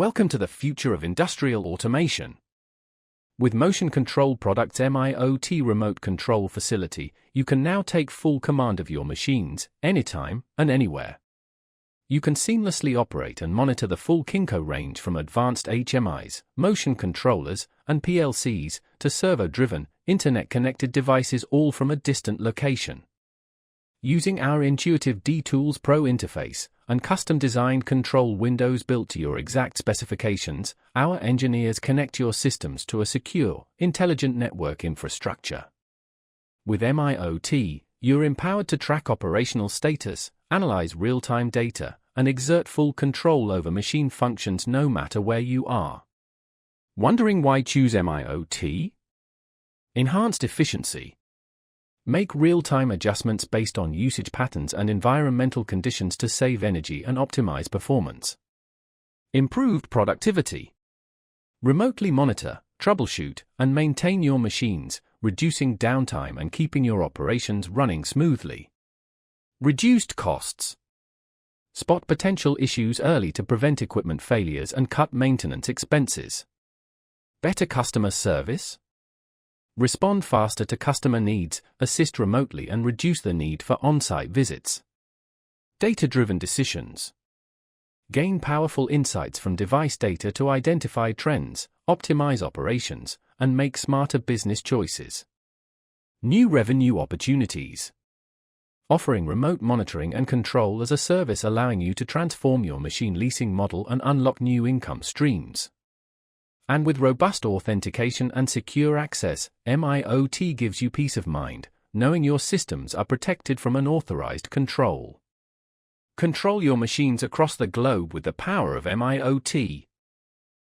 Welcome to the future of industrial automation. With Motion Control Products M-IoT remote control facility, you can now take full command of your machines, anytime and anywhere. You can seamlessly operate and monitor the full Kinco range from advanced HMIs, motion controllers, and PLCs to servo-driven, internet-connected devices, all from a distant location. Using our intuitive DToolsPro interface and custom-designed control windows built to your exact specifications, our engineers connect your systems to a secure, intelligent network infrastructure. With M-IoT, you're empowered to track operational status, analyze real-time data, and exert full control over machine functions no matter where you are. Wondering why choose M-IoT? Enhanced efficiency. Make real-time adjustments based on usage patterns and environmental conditions to save energy and optimize performance. Improved productivity. Remotely monitor, troubleshoot, and maintain your machines, reducing downtime and keeping your operations running smoothly. Reduced costs. Spot potential issues early to prevent equipment failures and cut maintenance expenses. Better customer service. Respond faster to customer needs, assist remotely, and reduce the need for on-site visits. Data-driven decisions. Gain powerful insights from device data to identify trends, optimize operations, and make smarter business choices. New revenue opportunities. Offering remote monitoring and control as a service, allowing you to transform your machine leasing model and unlock new income streams. And with robust authentication and secure access, M-IoT gives you peace of mind, knowing your systems are protected from unauthorized control. Control your machines across the globe with the power of M-IoT.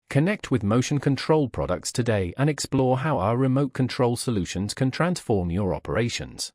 Connect with Motion Control Products today and explore how our remote control solutions can transform your operations.